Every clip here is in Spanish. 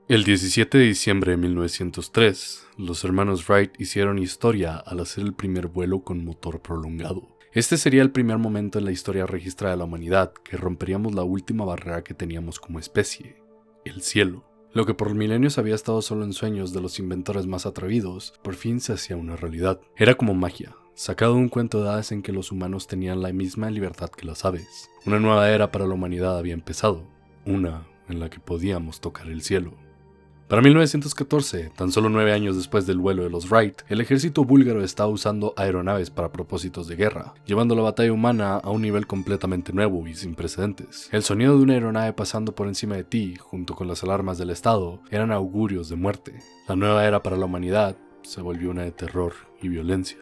El 17 de diciembre de 1903, los hermanos Wright hicieron historia al hacer el primer vuelo con motor prolongado. Este sería el primer momento en la historia registrada de la humanidad que romperíamos la última barrera que teníamos como especie, el cielo. Lo que por milenios había estado solo en sueños de los inventores más atrevidos, por fin se hacía una realidad. Era como magia, sacado de un cuento de hadas en que los humanos tenían la misma libertad que las aves. Una nueva era para la humanidad había empezado, una en la que podíamos tocar el cielo. Para 1914, tan solo 9 años después del vuelo de los Wright, el ejército búlgaro estaba usando aeronaves para propósitos de guerra, llevando la batalla humana a un nivel completamente nuevo y sin precedentes. El sonido de una aeronave pasando por encima de ti, junto con las alarmas del estado, eran augurios de muerte. La nueva era para la humanidad se volvió una de terror y violencia.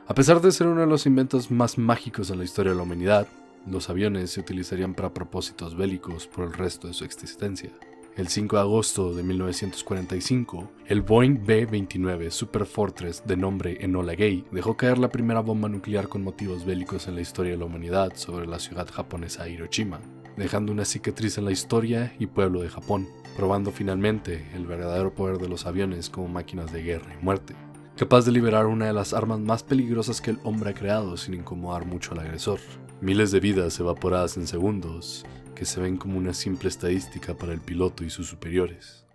A pesar de ser uno de los inventos más mágicos en la historia de la humanidad, los aviones se utilizarían para propósitos bélicos por el resto de su existencia. El 5 de agosto de 1945, el Boeing B-29 Super Fortress de nombre Enola Gay dejó caer la primera bomba nuclear con motivos bélicos en la historia de la humanidad sobre la ciudad japonesa de Hiroshima, dejando una cicatriz en la historia y pueblo de Japón, probando finalmente el verdadero poder de los aviones como máquinas de guerra y muerte, capaz de liberar una de las armas más peligrosas que el hombre ha creado sin incomodar mucho al agresor. Miles de vidas evaporadas en segundos, que se ven como una simple estadística para el piloto y sus superiores.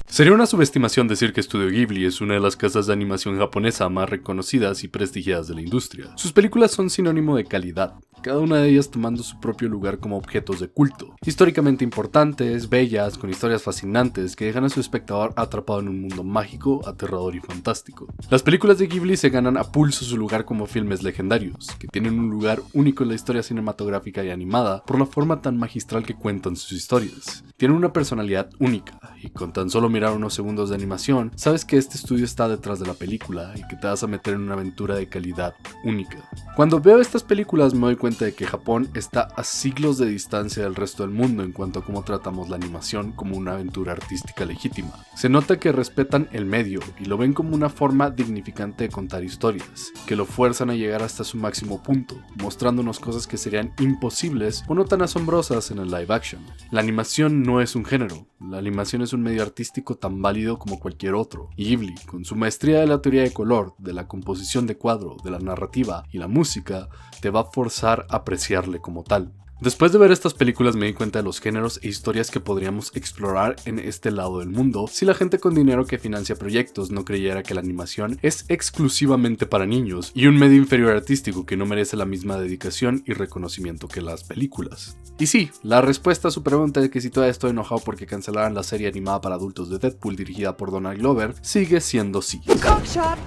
Sería una subestimación decir que Studio Ghibli es una de las casas de animación japonesa más reconocidas y prestigiadas de la industria. Sus películas son sinónimo de calidad, cada una de ellas tomando su propio lugar como objetos de culto, históricamente importantes, bellas, con historias fascinantes que dejan a su espectador atrapado en un mundo mágico, aterrador y fantástico. Las películas de Ghibli se ganan a pulso su lugar como filmes legendarios, que tienen un lugar único en la historia cinematográfica y animada por la forma tan magistral que cuentan sus historias. Tienen una personalidad única, y con tan solo mirar unos segundos de animación, sabes que este estudio está detrás de la película y que te vas a meter en una aventura de calidad única. Cuando veo estas películas me doy cuenta de que Japón está a siglos de distancia del resto del mundo en cuanto a cómo tratamos la animación como una aventura artística legítima. Se nota que respetan el medio y lo ven como una forma dignificante de contar historias, que lo fuerzan a llegar hasta su máximo punto, mostrándonos cosas que serían imposibles o no tan asombrosas en el live action. La animación no es un género, la animación es un medio artístico tan válido como cualquier otro, y Ghibli, con su maestría de la teoría de color, de la composición de cuadro, de la narrativa y la música, te va a forzar a apreciarle como tal. Después de ver estas películas me di cuenta de los géneros e historias que podríamos explorar en este lado del mundo si la gente con dinero que financia proyectos no creyera que la animación es exclusivamente para niños y un medio inferior artístico que no merece la misma dedicación y reconocimiento que las películas. Y sí, la respuesta a su pregunta de que si todavía estoy enojado porque cancelaran la serie animada para adultos de Deadpool dirigida por Donald Glover sigue siendo sí. Cockshot!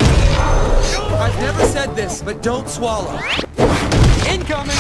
I've never said this, but don't swallow. Incoming!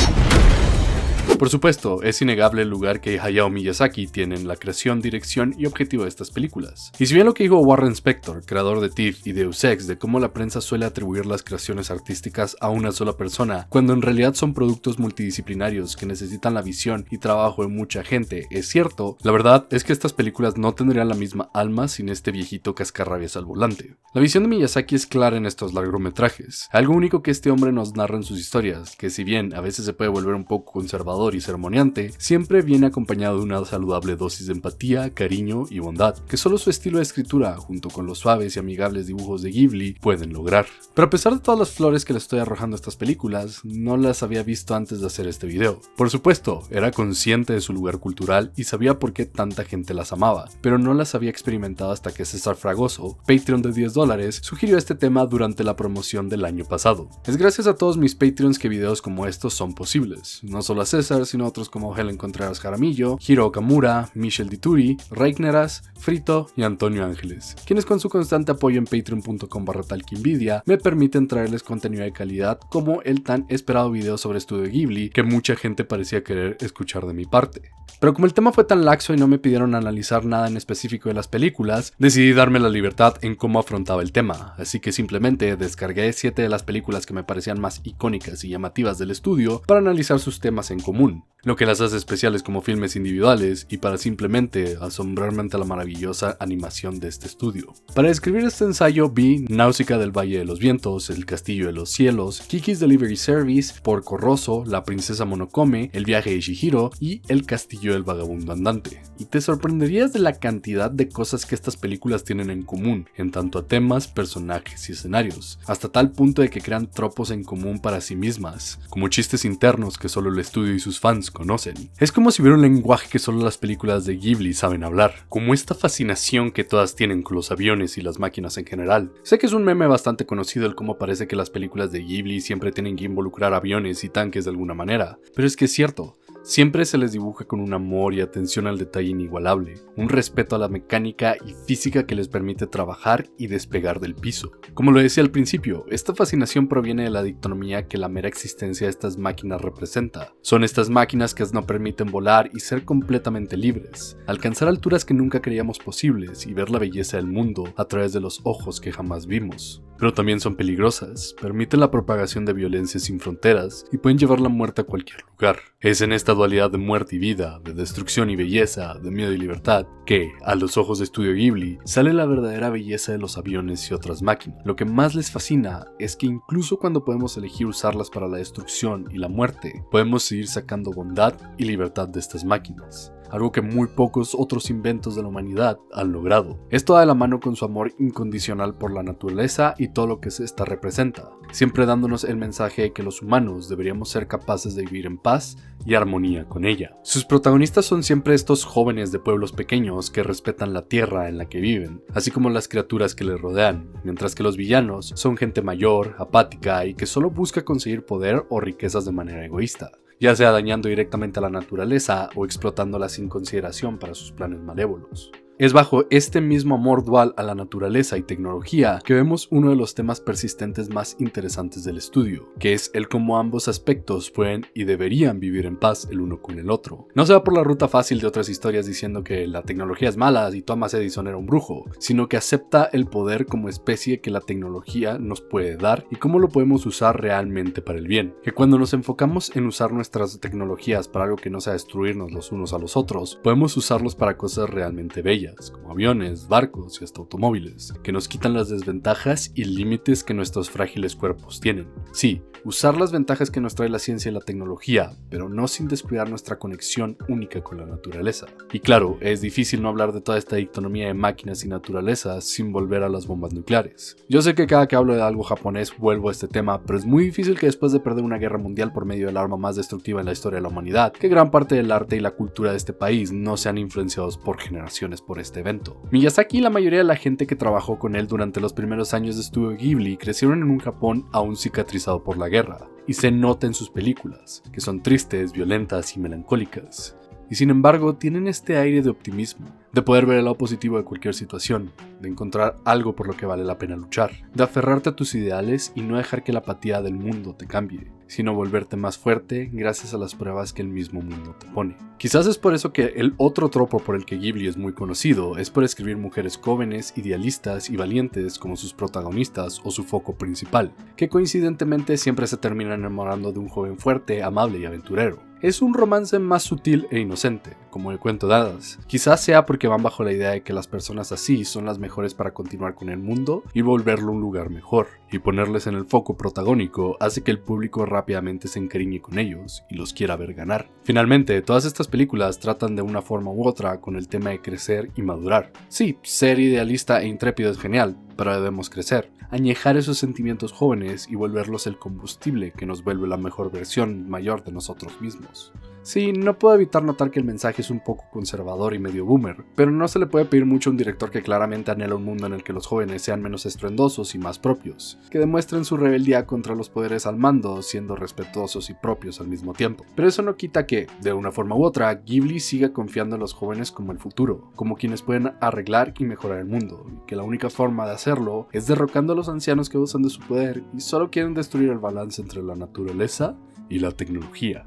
Por supuesto, es innegable el lugar que Hayao Miyazaki tiene en la creación, dirección y objetivo de estas películas. Y si bien lo que dijo Warren Spector, creador de Thief y Deus Ex, de cómo la prensa suele atribuir las creaciones artísticas a una sola persona, cuando en realidad son productos multidisciplinarios que necesitan la visión y trabajo de mucha gente, es cierto, la verdad es que estas películas no tendrían la misma alma sin este viejito cascarrabias al volante. La visión de Miyazaki es clara en estos largometrajes, algo único que este hombre nos narra en sus historias, que si bien a veces se puede volver un poco conservador y ceremoniante, siempre viene acompañado de una saludable dosis de empatía, cariño y bondad, que solo su estilo de escritura, junto con los suaves y amigables dibujos de Ghibli, pueden lograr. Pero a pesar de todas las flores que le estoy arrojando a estas películas, no las había visto antes de hacer este video. Por supuesto, era consciente de su lugar cultural y sabía por qué tanta gente las amaba, pero no las había experimentado hasta que César Fragoso, Patreon de $10, sugirió este tema durante la promoción del año pasado. Es gracias a todos mis Patreons que videos como estos son posibles, no solo a César, sino otros como Helen Contreras Jaramillo, Hiro Okamura, Michel Dituri, Reigneras, Frito y Antonio Ángeles, quienes con su constante apoyo en patreon.com/talkinvidia me permiten traerles contenido de calidad como el tan esperado video sobre Studio Ghibli que mucha gente parecía querer escuchar de mi parte. Pero como el tema fue tan laxo y no me pidieron analizar nada en específico de las películas, decidí darme la libertad en cómo afrontaba el tema, así que simplemente descargué 7 de las películas que me parecían más icónicas y llamativas del estudio para analizar sus temas en común. lo que las hace especiales como filmes individuales y para simplemente asombrarme ante la maravillosa animación de este estudio. Para describir este ensayo vi Náusica del Valle de los Vientos, El Castillo de los Cielos, Kiki's Delivery Service, Porco Rosso, La Princesa Monokome, El Viaje de Chihiro y El Castillo del Vagabundo Andante. Y te sorprenderías de la cantidad de cosas que estas películas tienen en común, en tanto a temas, personajes y escenarios, hasta tal punto de que crean tropos en común para sí mismas, como chistes internos que solo el estudio y sus fans conocen. Es como si hubiera un lenguaje que solo las películas de Ghibli saben hablar, como esta fascinación que todas tienen con los aviones y las máquinas en general. Sé que es un meme bastante conocido el cómo parece que las películas de Ghibli siempre tienen que involucrar aviones y tanques de alguna manera, pero es que es cierto. Siempre se les dibuja con un amor y atención al detalle inigualable, un respeto a la mecánica y física que les permite trabajar y despegar del piso. Como lo decía al principio, esta fascinación proviene de la dicotomía que la mera existencia de estas máquinas representa. Son estas máquinas que nos permiten volar y ser completamente libres, alcanzar alturas que nunca creíamos posibles y ver la belleza del mundo a través de los ojos que jamás vimos. Pero también son peligrosas, permiten la propagación de violencia sin fronteras y pueden llevar la muerte a cualquier lugar. Es en esta dualidad de muerte y vida, de destrucción y belleza, de miedo y libertad, que, a los ojos de Estudio Ghibli, sale la verdadera belleza de los aviones y otras máquinas. Lo que más les fascina es que incluso cuando podemos elegir usarlas para la destrucción y la muerte, podemos seguir sacando bondad y libertad de estas máquinas. Algo que muy pocos otros inventos de la humanidad han logrado. Esto va de la mano con su amor incondicional por la naturaleza y todo lo que esta representa, siempre dándonos el mensaje de que los humanos deberíamos ser capaces de vivir en paz y armonía con ella. Sus protagonistas son siempre estos jóvenes de pueblos pequeños que respetan la tierra en la que viven, así como las criaturas que les rodean, mientras que los villanos son gente mayor, apática y que solo busca conseguir poder o riquezas de manera egoísta, ya sea dañando directamente a la naturaleza o explotándola sin consideración para sus planes malévolos. Es bajo este mismo amor dual a la naturaleza y tecnología que vemos uno de los temas persistentes más interesantes del estudio, que es el cómo ambos aspectos pueden y deberían vivir en paz el uno con el otro. No se va por la ruta fácil de otras historias diciendo que la tecnología es mala y Thomas Edison era un brujo, sino que acepta el poder como especie que la tecnología nos puede dar y cómo lo podemos usar realmente para el bien. Que cuando nos enfocamos en usar nuestras tecnologías para algo que no sea destruirnos los unos a los otros, podemos usarlos para cosas realmente bellas, como aviones, barcos y hasta automóviles, que nos quitan las desventajas y límites que nuestros frágiles cuerpos tienen. Sí, usar las ventajas que nos trae la ciencia y la tecnología, pero no sin descuidar nuestra conexión única con la naturaleza. Y claro, es difícil no hablar de toda esta dicotomía de máquinas y naturaleza sin volver a las bombas nucleares. Yo sé que cada que hablo de algo japonés vuelvo a este tema, pero es muy difícil que después de perder una guerra mundial por medio del arma más destructiva en la historia de la humanidad, que gran parte del arte y la cultura de este país no sean influenciados por generaciones por este evento. Miyazaki y la mayoría de la gente que trabajó con él durante los primeros años de Estudio Ghibli crecieron en un Japón aún cicatrizado por la guerra, y se nota en sus películas, que son tristes, violentas y melancólicas. Y sin embargo tienen este aire de optimismo, de poder ver el lado positivo de cualquier situación, de encontrar algo por lo que vale la pena luchar, de aferrarte a tus ideales y no dejar que la apatía del mundo te cambie, sino volverte más fuerte gracias a las pruebas que el mismo mundo te pone. Quizás es por eso que el otro tropo por el que Ghibli es muy conocido es por escribir mujeres jóvenes, idealistas y valientes como sus protagonistas o su foco principal, que coincidentemente siempre se terminan enamorando de un joven fuerte, amable y aventurero. Es un romance más sutil e inocente, como el cuento de hadas. Quizás sea porque van bajo la idea de que las personas así son las mejores para continuar con el mundo y volverlo un lugar mejor, y ponerles en el foco protagónico hace que el público rápidamente se encariñe con ellos y los quiera ver ganar. Finalmente, todas estas películas tratan de una forma u otra con el tema de crecer y madurar. Sí, ser idealista e intrépido es genial, pero debemos crecer, añejar esos sentimientos jóvenes y volverlos el combustible que nos vuelve la mejor versión mayor de nosotros mismos. Sí, no puedo evitar notar que el mensaje es un poco conservador y medio boomer, pero no se le puede pedir mucho a un director que claramente anhela un mundo en el que los jóvenes sean menos estruendosos y más propios, que demuestren su rebeldía contra los poderes al mando, siendo respetuosos y propios al mismo tiempo. Pero eso no quita que, de una forma u otra, Ghibli siga confiando en los jóvenes como el futuro, como quienes pueden arreglar y mejorar el mundo, y que la única forma de hacerlo es derrocando a los ancianos que usan de su poder y solo quieren destruir el balance entre la naturaleza y la tecnología.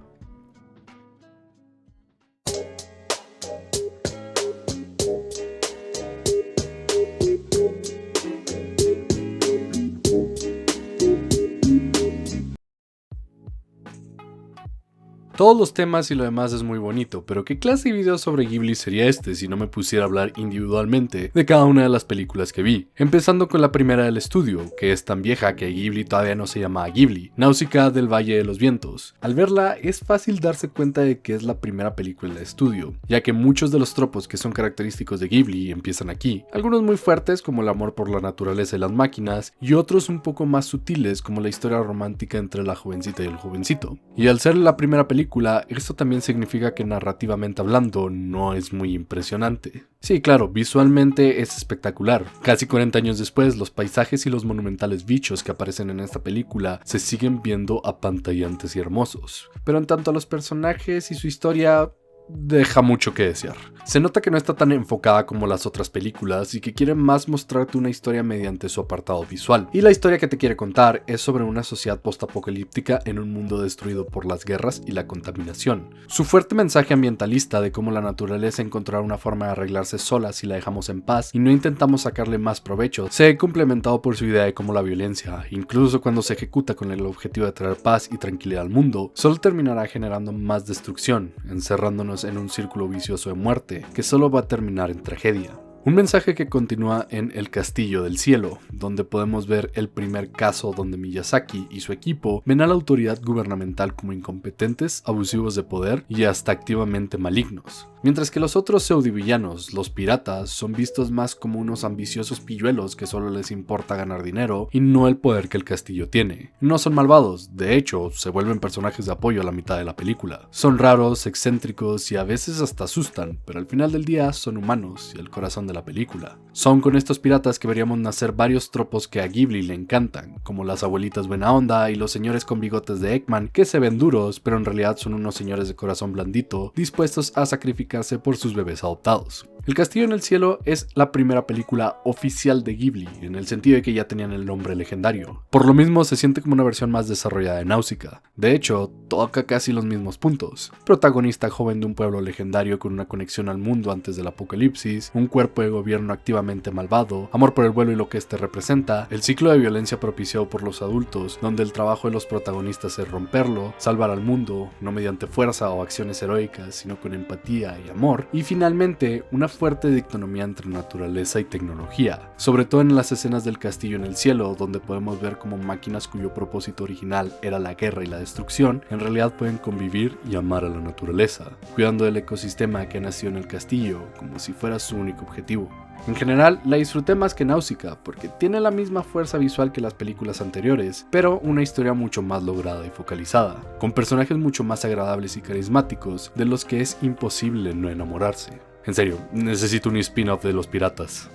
Todos los temas y lo demás es muy bonito, pero ¿qué clase de video sobre Ghibli sería este si no me pusiera a hablar individualmente de cada una de las películas que vi? Empezando con la primera del estudio, que es tan vieja que Ghibli todavía no se llama Ghibli, Náusica del Valle de los Vientos. Al verla es fácil darse cuenta de que es la primera película del estudio, ya que muchos de los tropos que son característicos de Ghibli empiezan aquí, algunos muy fuertes como el amor por la naturaleza y las máquinas, y otros un poco más sutiles como la historia romántica entre la jovencita y el jovencito. Y al ser la primera película, esto también significa que narrativamente hablando no es muy impresionante. Sí, claro, visualmente es espectacular. Casi 40 años después, los paisajes y los monumentales bichos que aparecen en esta película se siguen viendo apantallantes y hermosos. Pero en tanto a los personajes y su historia, deja mucho que desear. Se nota que no está tan enfocada como las otras películas y que quiere más mostrarte una historia mediante su apartado visual. Y la historia que te quiere contar es sobre una sociedad postapocalíptica en un mundo destruido por las guerras y la contaminación. Su fuerte mensaje ambientalista de cómo la naturaleza encontrará una forma de arreglarse sola si la dejamos en paz y no intentamos sacarle más provecho, se ve complementado por su idea de cómo la violencia, incluso cuando se ejecuta con el objetivo de traer paz y tranquilidad al mundo, solo terminará generando más destrucción, encerrándonos en un círculo vicioso de muerte que solo va a terminar en tragedia. Un mensaje que continúa en El Castillo del Cielo, donde podemos ver el primer caso donde Miyazaki y su equipo ven a la autoridad gubernamental como incompetentes, abusivos de poder y hasta activamente malignos. Mientras que los otros pseudovillanos, los piratas, son vistos más como unos ambiciosos pilluelos que solo les importa ganar dinero y no el poder que el castillo tiene. No son malvados, de hecho, se vuelven personajes de apoyo a la mitad de la película. Son raros, excéntricos y a veces hasta asustan, pero al final del día son humanos y el corazón de la película. Son con estos piratas que veríamos nacer varios tropos que a Ghibli le encantan, como las abuelitas buena onda y los señores con bigotes de Eggman que se ven duros, pero en realidad son unos señores de corazón blandito, dispuestos a sacrificar por sus bebés adoptados. El Castillo en el Cielo es la primera película oficial de Ghibli, en el sentido de que ya tenían el nombre legendario. Por lo mismo se siente como una versión más desarrollada de Náusica. De hecho, toca casi los mismos puntos. Protagonista joven de un pueblo legendario con una conexión al mundo antes del apocalipsis, un cuerpo de gobierno activamente malvado, amor por el vuelo y lo que este representa, el ciclo de violencia propiciado por los adultos, donde el trabajo de los protagonistas es romperlo, salvar al mundo, no mediante fuerza o acciones heroicas, sino con empatía y amor, y finalmente una fuerte dicotomía entre naturaleza y tecnología, sobre todo en las escenas del Castillo en el Cielo, donde podemos ver cómo máquinas cuyo propósito original era la guerra y la destrucción, en realidad pueden convivir y amar a la naturaleza, cuidando del ecosistema que nació en el castillo como si fuera su único objetivo. En general, la disfruté más que Náusica, porque tiene la misma fuerza visual que las películas anteriores, pero una historia mucho más lograda y focalizada, con personajes mucho más agradables y carismáticos, de los que es imposible no enamorarse. En serio, necesito un spin-off de los piratas.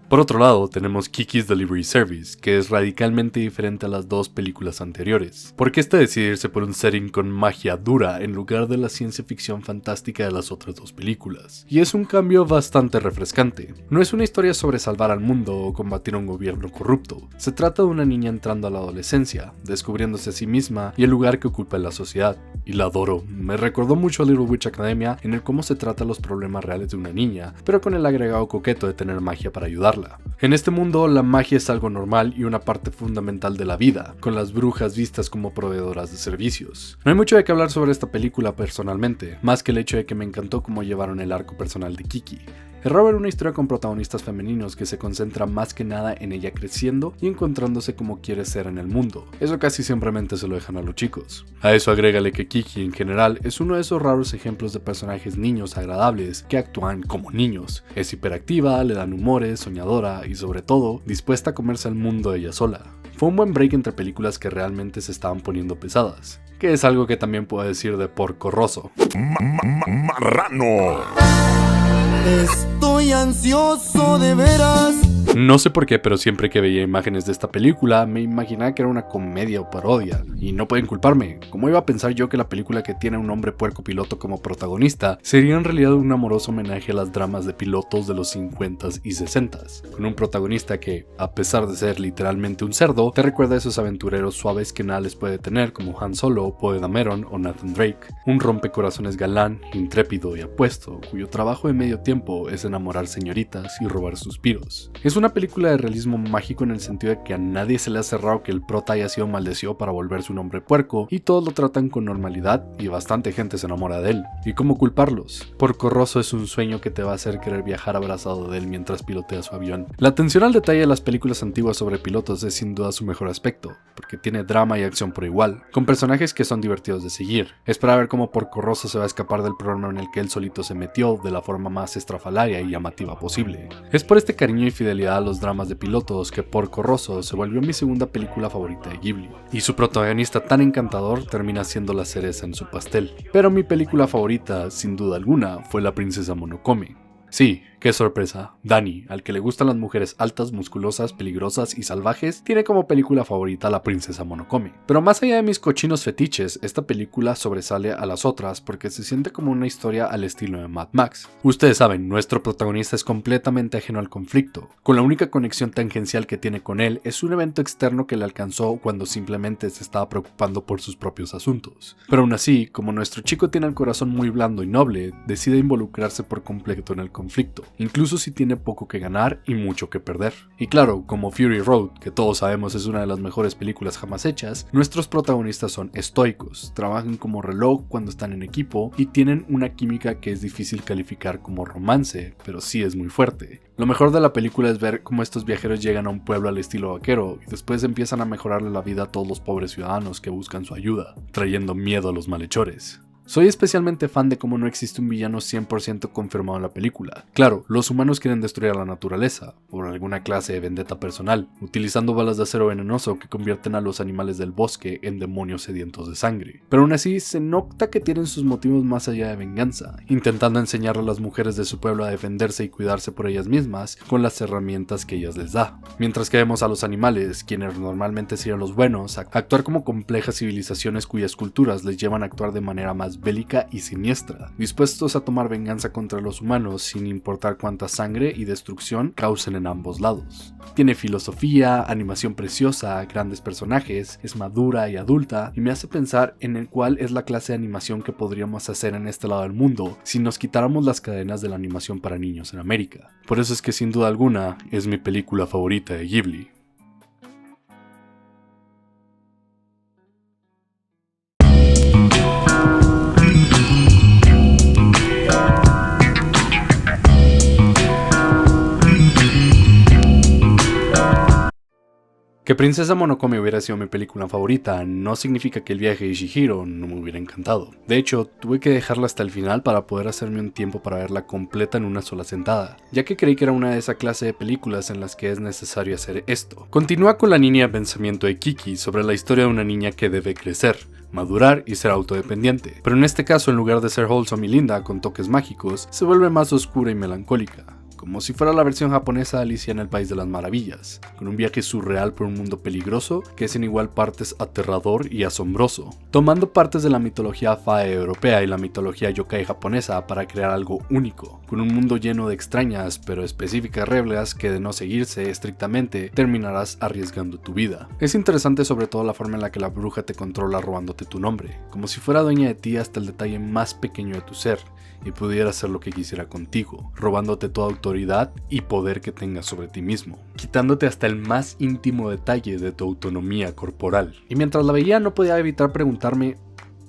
Por otro lado, tenemos Kiki's Delivery Service, que es radicalmente diferente a las dos películas anteriores, porque este decide irse por un setting con magia dura en lugar de la ciencia ficción fantástica de las otras dos películas, y es un cambio bastante refrescante. No es una historia sobre salvar al mundo o combatir a un gobierno corrupto, se trata de una niña entrando a la adolescencia, descubriéndose a sí misma y el lugar que ocupa en la sociedad, y la adoro. Me recordó mucho a Little Witch Academia en el cómo se trata los problemas reales de una niña, pero con el agregado coqueto de tener magia para ayudarla. En este mundo, la magia es algo normal y una parte fundamental de la vida, con las brujas vistas como proveedoras de servicios. No hay mucho de qué hablar sobre esta película personalmente, más que el hecho de que me encantó cómo llevaron el arco personal de Kiki. Es raro ver una historia con protagonistas femeninos que se concentra más que nada en ella creciendo y encontrándose como quiere ser en el mundo. Eso casi simplemente se lo dejan a los chicos. A eso agrégale que Kiki en general es uno de esos raros ejemplos de personajes niños agradables que actúan como niños. Es hiperactiva, le dan humores, soñadora y sobre todo dispuesta a comerse al mundo ella sola. Fue un buen break entre películas que realmente se estaban poniendo pesadas, que es algo que también puedo decir de Porco Rosso. Marrano. Estoy ansioso de veras. No sé por qué, pero siempre que veía imágenes de esta película me imaginaba que era una comedia o parodia, y no pueden culparme. ¿Cómo iba a pensar yo que la película que tiene a un hombre puerco piloto como protagonista sería en realidad un amoroso homenaje a las dramas de pilotos de los 50s y 60s, con un protagonista que, a pesar de ser literalmente un cerdo, te recuerda a esos aventureros suaves que nada les puede tener como Han Solo, Poe Dameron o Nathan Drake, un rompecorazones galán, intrépido y apuesto, cuyo trabajo de medio tiempo es enamorar señoritas y robar suspiros. Es una una película de realismo mágico en el sentido de que a nadie se le hace raro que el prota haya sido maldecido para volverse un hombre puerco y todos lo tratan con normalidad y bastante gente se enamora de él. ¿Y cómo culparlos? Porco Rosso es un sueño que te va a hacer querer viajar abrazado de él mientras pilotea su avión. La atención al detalle de las películas antiguas sobre pilotos es sin duda su mejor aspecto, porque tiene drama y acción por igual, con personajes que son divertidos de seguir. Es para ver cómo Porco Rosso se va a escapar del programa en el que él solito se metió de la forma más estrafalaria y llamativa posible. Es por este cariño y fidelidad a los dramas de pilotos que Porco Rosso se volvió mi segunda película favorita de Ghibli, y su protagonista tan encantador termina siendo la cereza en su pastel. Pero mi película favorita, sin duda alguna, fue La Princesa Monokome. Sí, qué sorpresa, Dani, al que le gustan las mujeres altas, musculosas, peligrosas y salvajes, tiene como película favorita La Princesa Monokome. Pero más allá de mis cochinos fetiches, esta película sobresale a las otras porque se siente como una historia al estilo de Mad Max. Ustedes saben, nuestro protagonista es completamente ajeno al conflicto, con la única conexión tangencial que tiene con él es un evento externo que le alcanzó cuando simplemente se estaba preocupando por sus propios asuntos. Pero aún así, como nuestro chico tiene el corazón muy blando y noble, decide involucrarse por completo en el conflicto, incluso si tiene poco que ganar y mucho que perder. Y claro, como Fury Road, que todos sabemos es una de las mejores películas jamás hechas, nuestros protagonistas son estoicos, trabajan como reloj cuando están en equipo y tienen una química que es difícil calificar como romance, pero sí es muy fuerte. Lo mejor de la película es ver cómo estos viajeros llegan a un pueblo al estilo vaquero y después empiezan a mejorarle la vida a todos los pobres ciudadanos que buscan su ayuda, trayendo miedo a los malhechores. Soy especialmente fan de cómo no existe un villano 100% confirmado en la película. Claro, los humanos quieren destruir a la naturaleza, por alguna clase de vendetta personal, utilizando balas de acero venenoso que convierten a los animales del bosque en demonios sedientos de sangre. Pero aún así, se nota que tienen sus motivos más allá de venganza, intentando enseñarle a las mujeres de su pueblo a defenderse y cuidarse por ellas mismas con las herramientas que ellas les da. Mientras que vemos a los animales, quienes normalmente serían los buenos, actuar como complejas civilizaciones cuyas culturas les llevan a actuar de manera más bélica y siniestra, dispuestos a tomar venganza contra los humanos sin importar cuánta sangre y destrucción causen en ambos lados. Tiene filosofía, animación preciosa, grandes personajes, es madura y adulta y me hace pensar en el cuál es la clase de animación que podríamos hacer en este lado del mundo si nos quitáramos las cadenas de la animación para niños en América. Por eso es que sin duda alguna es mi película favorita de Ghibli. Que Princesa Monokome hubiera sido mi película favorita no significa que el viaje de Chihiro no me hubiera encantado. De hecho, tuve que dejarla hasta el final para poder hacerme un tiempo para verla completa en una sola sentada, ya que creí que era una de esa clase de películas en las que es necesario hacer esto. Continúa con la línea de pensamiento de Kiki sobre la historia de una niña que debe crecer, madurar y ser autodependiente, pero en este caso en lugar de ser wholesome y linda con toques mágicos, se vuelve más oscura y melancólica. Como si fuera la versión japonesa de Alicia en el País de las Maravillas, con un viaje surreal por un mundo peligroso que es en igual partes aterrador y asombroso, tomando partes de la mitología fae europea y la mitología yokai japonesa para crear algo único, con un mundo lleno de extrañas pero específicas reglas que de no seguirse estrictamente terminarás arriesgando tu vida. Es interesante sobre todo la forma en la que la bruja te controla robándote tu nombre, como si fuera dueña de ti hasta el detalle más pequeño de tu ser, y pudiera hacer lo que quisiera contigo, robándote toda autoridad y poder que tengas sobre ti mismo, quitándote hasta el más íntimo detalle de tu autonomía corporal. Y mientras la veía no podía evitar preguntarme,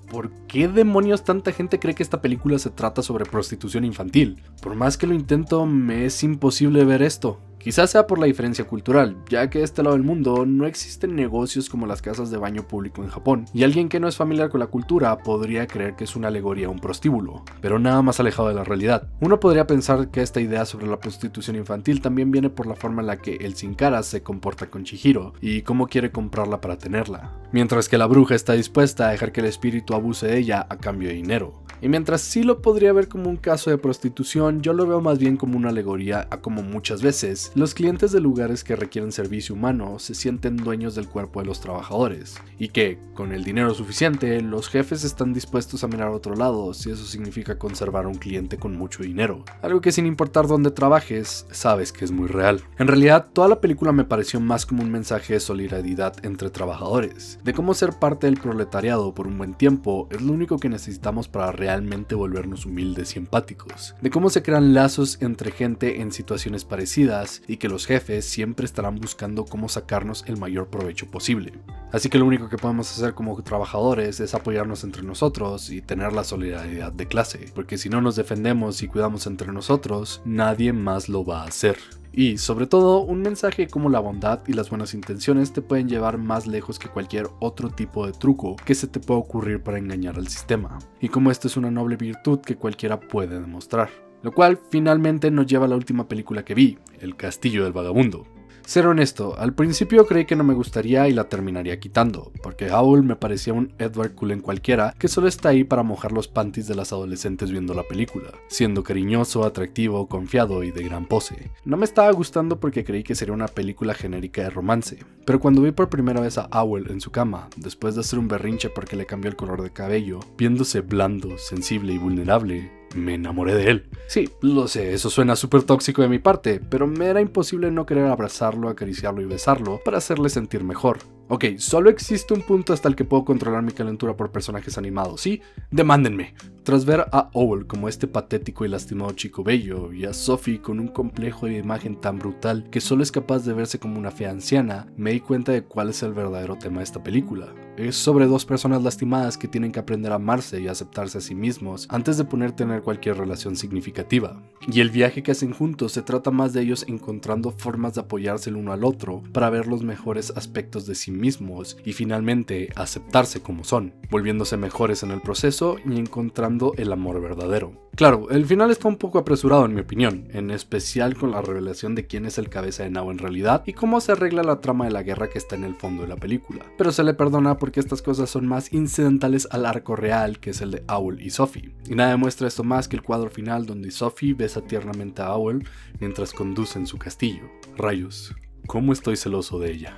¿por qué demonios tanta gente cree que esta película se trata sobre prostitución infantil? Por más que lo intento, me es imposible ver esto. Quizás sea por la diferencia cultural, ya que de este lado del mundo no existen negocios como las casas de baño público en Japón, y alguien que no es familiar con la cultura podría creer que es una alegoría a un prostíbulo, pero nada más alejado de la realidad. Uno podría pensar que esta idea sobre la prostitución infantil también viene por la forma en la que el Sin Cara se comporta con Chihiro, y cómo quiere comprarla para tenerla, mientras que la bruja está dispuesta a dejar que el espíritu abuse de ella a cambio de dinero. Y mientras sí lo podría ver como un caso de prostitución, yo lo veo más bien como una alegoría a cómo muchas veces los clientes de lugares que requieren servicio humano se sienten dueños del cuerpo de los trabajadores, y que, con el dinero suficiente, los jefes están dispuestos a mirar a otro lado si eso significa conservar a un cliente con mucho dinero, algo que sin importar dónde trabajes, sabes que es muy real. En realidad, toda la película me pareció más como un mensaje de solidaridad entre trabajadores, de cómo ser parte del proletariado por un buen tiempo es lo único que necesitamos para realmente volvernos humildes y empáticos, de cómo se crean lazos entre gente en situaciones parecidas jefes y que los jefes siempre estarán buscando cómo sacarnos el mayor provecho posible. Así que lo único que podemos hacer como trabajadores es apoyarnos entre nosotros y tener la solidaridad de clase, porque si no nos defendemos y cuidamos entre nosotros, nadie más lo va a hacer. Y sobre todo, un mensaje como la bondad y las buenas intenciones te pueden llevar más lejos que cualquier otro tipo de truco que se te pueda ocurrir para engañar al sistema. Y como esto es una noble virtud que cualquiera puede demostrar. Lo cual finalmente nos lleva a la última película que vi, El Castillo del Vagabundo. Ser honesto, al principio creí que no me gustaría y la terminaría quitando, porque Howl me parecía un Edward Cullen cualquiera que solo está ahí para mojar los panties de las adolescentes viendo la película, siendo cariñoso, atractivo, confiado y de gran pose. No me estaba gustando porque creí que sería una película genérica de romance, pero cuando vi por primera vez a Howl en su cama, después de hacer un berrinche porque le cambió el color de cabello, viéndose blando, sensible y vulnerable, me enamoré de él. Sí, lo sé, eso suena súper tóxico de mi parte, pero me era imposible no querer abrazarlo, acariciarlo y besarlo para hacerle sentir mejor. Ok, solo existe un punto hasta el que puedo controlar mi calentura por personajes animados, ¿sí? ¡Demándenme! Tras ver a Owl como este patético y lastimado chico bello, y a Sophie con un complejo de imagen tan brutal que solo es capaz de verse como una fea anciana, me di cuenta de cuál es el verdadero tema de esta película. Es sobre dos personas lastimadas que tienen que aprender a amarse y aceptarse a sí mismos antes de poder tener cualquier relación significativa. Y el viaje que hacen juntos se trata más de ellos encontrando formas de apoyarse el uno al otro para ver los mejores aspectos de sí mismos y finalmente aceptarse como son, volviéndose mejores en el proceso y encontrando el amor verdadero. Claro, el final está un poco apresurado en mi opinión, en especial con la revelación de quién es el cabeza de Now en realidad y cómo se arregla la trama de la guerra que está en el fondo de la película. Pero se le perdona porque estas cosas son más incidentales al arco real que es el de Owl y Sophie. Y nada demuestra esto más que el cuadro final donde Sophie besa tiernamente a Owl mientras conduce en su castillo. Rayos, cómo estoy celoso de ella.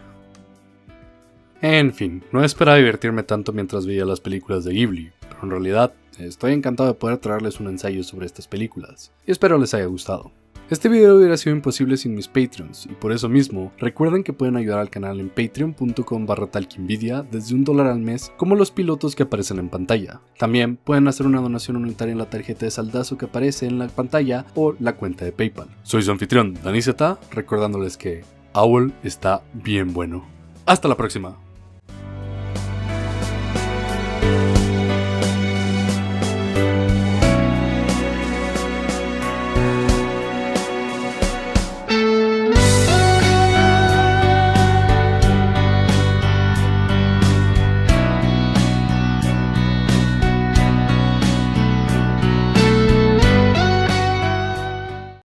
En fin, no esperaba divertirme tanto mientras veía las películas de Ghibli, pero en realidad estoy encantado de poder traerles un ensayo sobre estas películas, y espero les haya gustado. Este video hubiera sido imposible sin mis Patreons, y por eso mismo, recuerden que pueden ayudar al canal en patreon.com/talkingvidia desde $1 al mes, como los pilotos que aparecen en pantalla. También pueden hacer una donación unitaria en la tarjeta de saldazo que aparece en la pantalla o la cuenta de PayPal. Soy su anfitrión, Dani Z, recordándoles que Owl está bien bueno. Hasta la próxima.